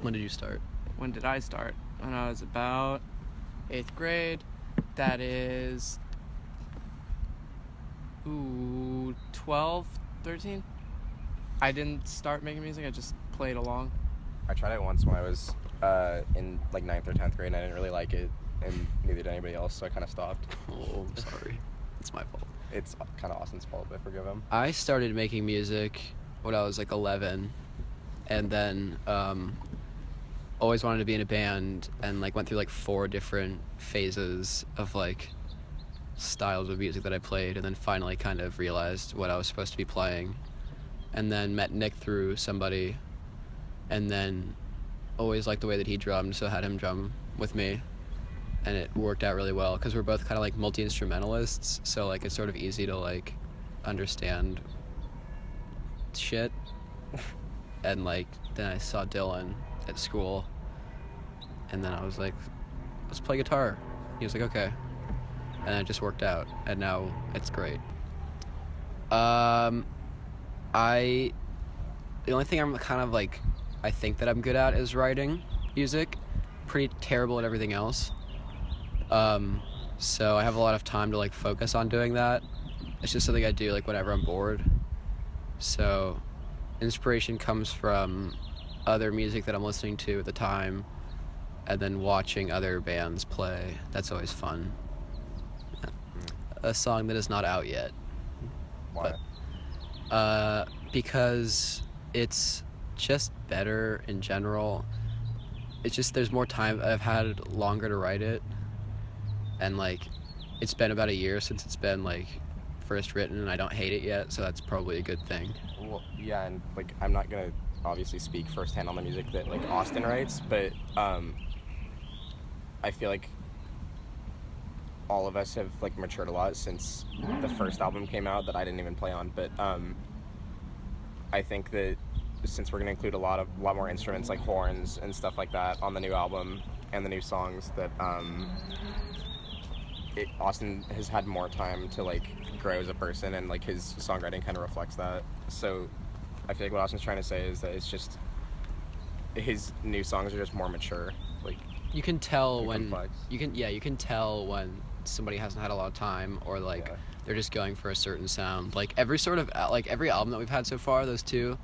When did you start? When did I start? When I was about 8th grade. That is 12, 13. I didn't start making music, I just played along. I tried it once when I was in like 9th or 10th grade and I didn't really like it, and neither did anybody else, so I kind of stopped. Oh, I'm sorry. It's my fault. It's kind of Austin's fault, but forgive him. I started making music when I was like 11, and then always wanted to be in a band, and like went through like 4 different phases of like styles of music that I played, and then finally kind of realized what I was supposed to be playing, and then met Nick through somebody, and then always liked the way that he drummed, so had him drum with me, and it worked out really well because we're both kind of like multi-instrumentalists, so like it's sort of easy to like understand shit. And like then I saw Dylan at school, and then I was like, let's play guitar. He was like, okay, and it just worked out, and now it's great. The only thing I'm kind of like, I think that I'm good at is writing music. Pretty terrible at everything else. So I have a lot of time to like focus on doing that. It's just something I do like whenever I'm bored. So inspiration comes from other music that I'm listening to at the time, and then watching other bands play. That's always fun. A song that is not out yet. Why? Because it's just better in general. It's just there's more time. I've had longer to write it, and like it's been about a year since it's been like first written, and I don't hate it yet, so that's probably a good thing. Well, yeah, and like I'm not gonna obviously speak firsthand on the music that like Austin writes, but I feel like all of us have like matured a lot since the first album came out that I didn't even play on, but I think that since we're gonna include a lot more instruments like horns and stuff like that on the new album and the new songs, that Austin has had more time to like grow as a person, and like his songwriting kind of reflects that. So I feel like what Austin's trying to say is that it's just his new songs are just more mature. Like you can tell when complex. you can tell when somebody hasn't had a lot of time, or like they're just going for a certain sound. Like every album that we've had so far, those two,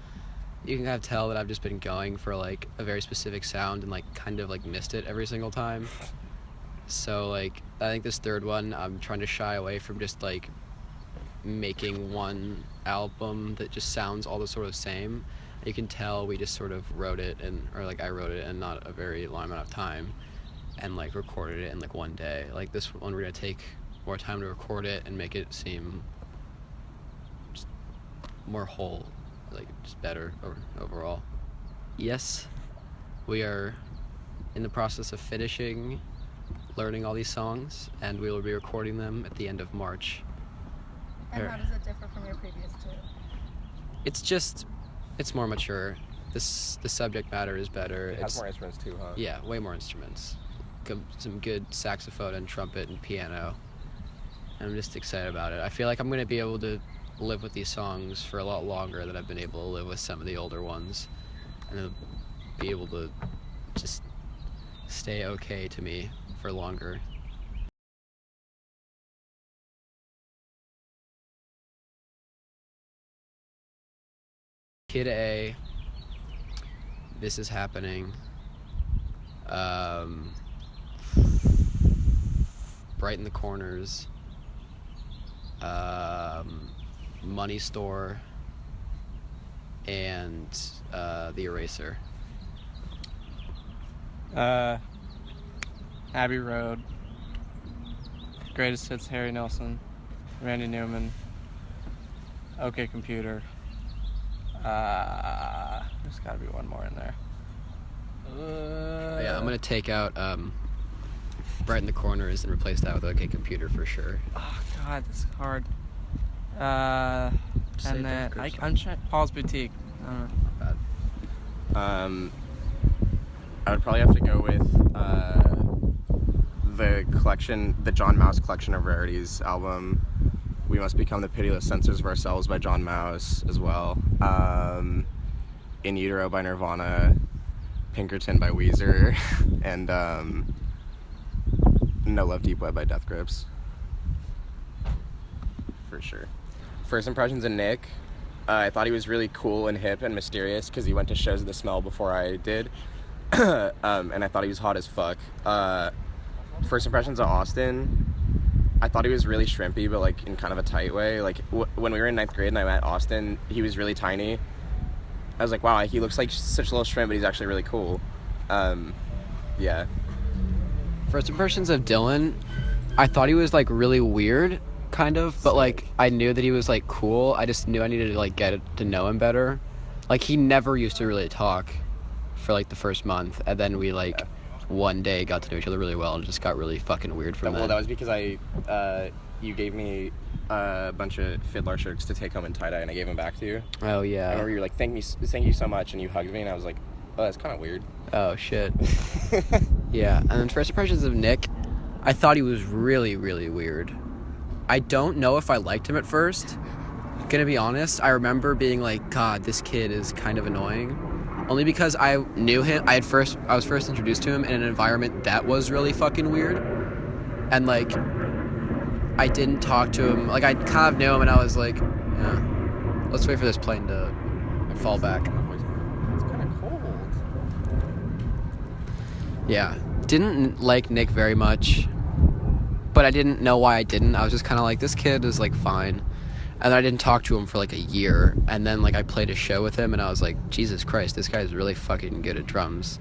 you can kind of tell that I've just been going for like a very specific sound and like kind of like missed it every single time. So like I think this third one, I'm trying to shy away from just like making one album that just sounds all the sort of same. You can tell we just sort of wrote it, I wrote it in not a very long amount of time, and like recorded it in like one day. Like this one, we're gonna take more time to record it and make it seem just more whole, like just better overall. Yes, we are in the process of finishing learning all these songs, and we will be recording them at the end of March. And how does it differ from your previous two? It's more mature. The subject matter is better. It has more instruments too, huh? Yeah, way more instruments. Some good saxophone and trumpet and piano. I'm just excited about it. I feel like I'm going to be able to live with these songs for a lot longer than I've been able to live with some of the older ones. And it'll be able to just stay okay to me for longer. Kid A, This Is Happening, Brighten the Corners, Money Store, and The Eraser. Abbey Road, Greatest Hits, Harry Nilsson, Randy Newman, OK Computer. There's gotta be one more in there. Yeah, I'm gonna take out Brighten the Corners and replace that with OK Computer for sure. Oh God, this is hard. And then I'm trying Paul's Boutique. I would probably have to go with the collection, the John Mouse Collection of Rarities album. We Must Become the Pitiless Censors of Ourselves by John Mouse as well. In Utero by Nirvana, Pinkerton by Weezer, and No Love Deep Web by Death Grips. For sure. First impressions of Nick, I thought he was really cool and hip and mysterious because he went to shows of The Smell before I did. And I thought he was hot as fuck. First impressions of Austin, I thought he was really shrimpy, but like in kind of a tight way. Like when we were in 9th grade and I met Austin, he was really tiny. I was like, wow, he looks like such a little shrimp, but he's actually really cool. Yeah. First impressions of Dylan, I thought he was like really weird, kind of, but like I knew that he was like cool. I just knew I needed to like get to know him better. Like he never used to really talk for like the first month, and then we like one day got to know each other really well and just got really fucking weird from Well, that. that was because you gave me a bunch of Fiddler shirts to take home in tie-dye, and I gave them back to you. Oh I yeah. remember you were like, thank you so much, and you hugged me, and I was like, oh, that's kind of weird. Oh shit. Yeah, and then first impressions of Nick, I thought he was really, really weird. I don't know if I liked him at first. Gonna be honest, I remember being like, God, this kid is kind of annoying. Only because I knew him. I was first introduced to him in an environment that was really fucking weird. And like, I didn't talk to him. Like, I kind of knew him, and I was like, yeah, let's wait for this plane to fall back. It's kind of cold. Yeah. Didn't like Nick very much, but I didn't know why I didn't. I was just kind of like, this kid is like fine. And then I didn't talk to him for like a year, and then like I played a show with him, and I was like, Jesus Christ, this guy's really fucking good at drums.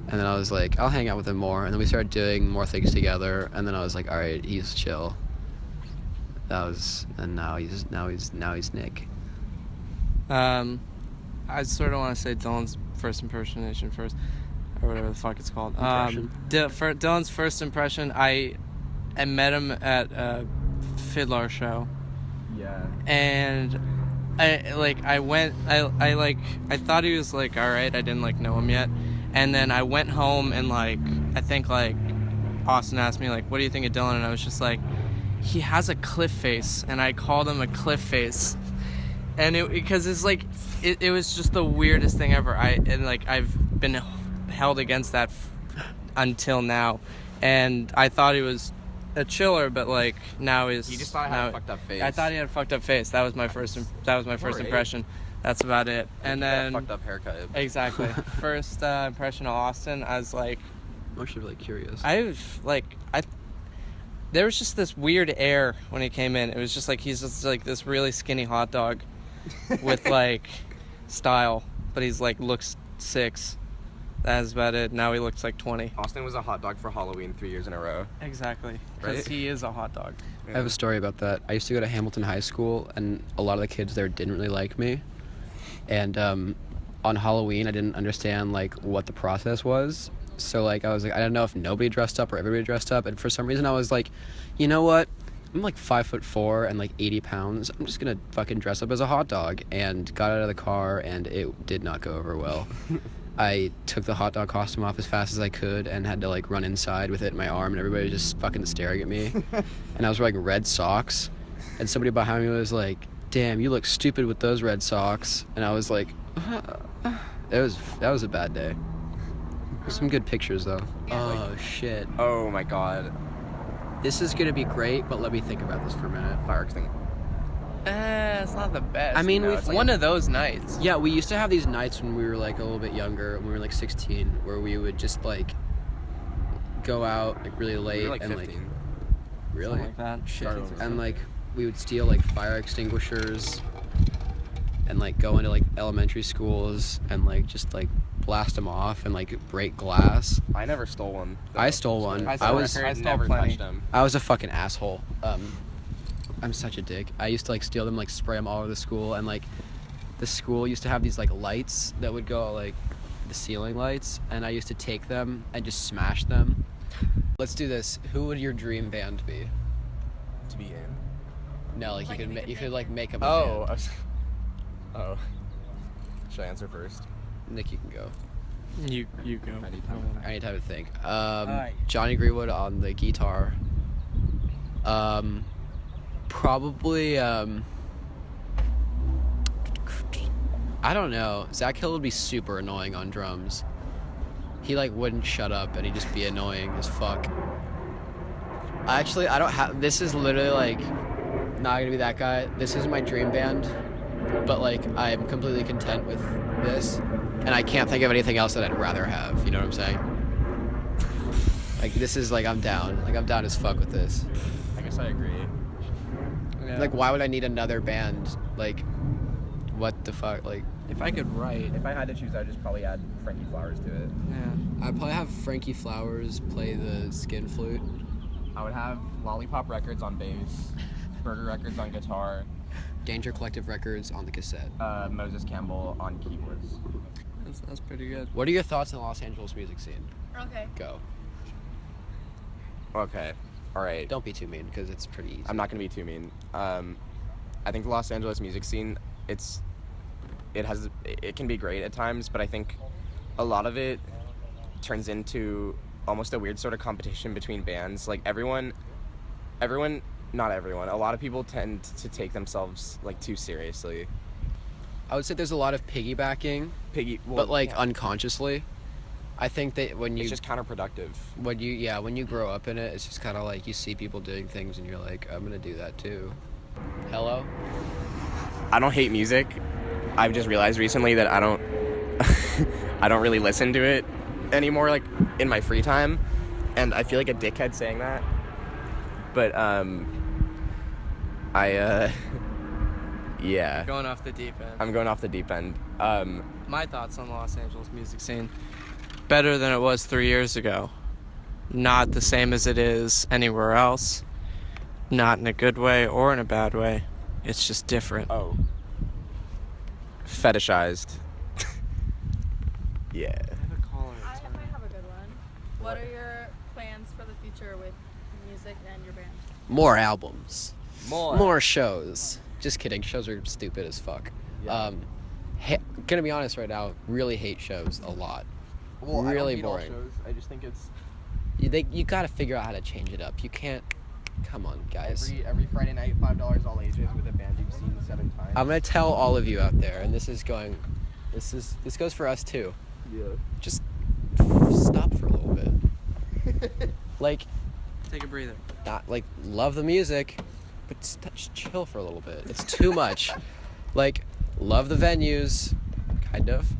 And then I was like, I'll hang out with him more, and then we started doing more things together, and then I was like, all right, he's chill. And now he's Nick. I sort of want to say Dylan's first impersonation first, or whatever the fuck it's called. For Dylan's first impression, I met him at a Fiddler show. Yeah. And I thought he was like alright. I didn't like know him yet, and then I went home and like I think like Austin asked me like, what do you think of Dylan? And I was just like, he has a cliff face, and I called him a cliff face, and because it's like it was just the weirdest thing ever. I've been held against that until now, and I thought he was a chiller, but like now he's. You just thought he had a fucked up face. I thought he had a fucked up face. That was my first impression. That's about it. And then fucked up haircut. Exactly. First impression of Austin, I was like, I'm actually really curious. there was just this weird air when he came in. It was just like he's just like this really skinny hot dog with like style, but he's like looks 6. That's about it. Now he looks like 20. Austin was a hot dog for Halloween 3 years in a row. Exactly. Because Right? he is a hot dog. I have a story about that. I used to go to Hamilton High School, and a lot of the kids there didn't really like me. And on Halloween, I didn't understand like what the process was. So like I was like, I don't know if nobody dressed up or everybody dressed up. And for some reason, I was like, you know what? I'm like 5'4" and like 80 pounds. I'm just gonna fucking dress up as a hot dog. And got out of the car, and it did not go over well. I took the hot dog costume off as fast as I could and had to like run inside with it in my arm, and everybody was just fucking staring at me. And I was wearing red socks, and somebody behind me was like, damn, you look stupid with those red socks. And I was like, that was a bad day. Some good pictures though. Oh shit. Oh my god. This is gonna be great, but let me think about this for a minute. Fire extinguisher. It's not the best. I mean, No, we've it's like one of those nights. Yeah, we used to have these nights when we were like a little bit younger, when we were like 16, where we would just like go out like really late We were like and 15. like really Something like that. shit, Started when we were and like we would steal like fire extinguishers and like go into like elementary schools and like just like blast them off and like break glass. I never stole one. though. I stole one. I I stole was records. I stole never plenty. touched them. I was a fucking asshole. I'm such a dick. I used to like steal them, like spray them all over the school, and like the school used to have these like lights that would go like the ceiling lights, and I used to take them and just smash them. Let's do this. Who would your dream band be? To be in. No, like Like you could make a you could band. like make up a Oh. band. Oh. Should I answer first? Nick, you can go. You go. Any type of thing. Alright. Johnny Greenwood on the guitar. Probably. I don't know. Zach Hill would be super annoying on drums. He like wouldn't shut up and he'd just be annoying as fuck. Actually, I don't have. This is literally like not gonna be that guy. This is my dream band, but like I'm completely content with this, and I can't think of anything else that I'd rather have. You know what I'm saying? Like this is like I'm down. Like I'm down as fuck with this. I guess I agree. Yeah. Like why would I need another band? Like what the fuck? Like if I could write. If I had to choose, I'd just probably add Frankie Flowers to it. Yeah. I'd probably have Frankie Flowers play the skin flute. I would have Lollipop Records on bass, Burger Records on guitar, Danger Collective Records on the cassette. Moses Campbell on keyboards. That's pretty good. What are your thoughts on the Los Angeles music scene? Okay. Go. Okay, all right. Don't be too mean because it's pretty easy. I'm not gonna be too mean. I think the Los Angeles music scene, it can be great at times, but I think a lot of it turns into almost a weird sort of competition between bands. Like not everyone, a lot of people tend to take themselves like too seriously. I would say there's a lot of piggybacking, but like unconsciously. I think that when you it's just counterproductive. when you grow up in it, it's just kind of like you see people doing things and you're like, I'm gonna do that too. Hello? I don't hate music. I've just realized recently that I don't I don't really listen to it anymore, like in my free time, and I feel like a dickhead saying that, but yeah, Going off the deep end. I'm going off the deep end. My thoughts on the Los Angeles music scene. Better than it was 3 years ago. Not the same as it is anywhere else. Not in a good way or in a bad way. It's just different. Oh, fetishized. Yeah. I have a good one. What are your plans for the future with music and your band? More albums. More. More shows. Just kidding. Shows are stupid as fuck. Yeah. Gonna be honest right now, really hate shows a lot. Well, really I don't hate all boring. shows. I just think it's You gotta figure out how to change it up. You can't. Come on, guys. every Friday night, $5 all ages with a band you've seen 7 times. I'm gonna tell all of you out there, and this goes for us too. Yeah. Just stop for a little bit. Like, Take a breather. not like love the music, but just chill for a little bit. It's too much. Like, love the venues, kind of,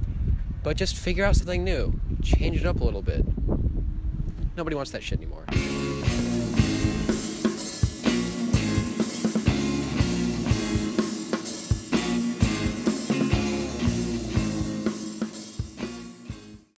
but just figure out something new. Change it up a little bit. Nobody wants that shit anymore.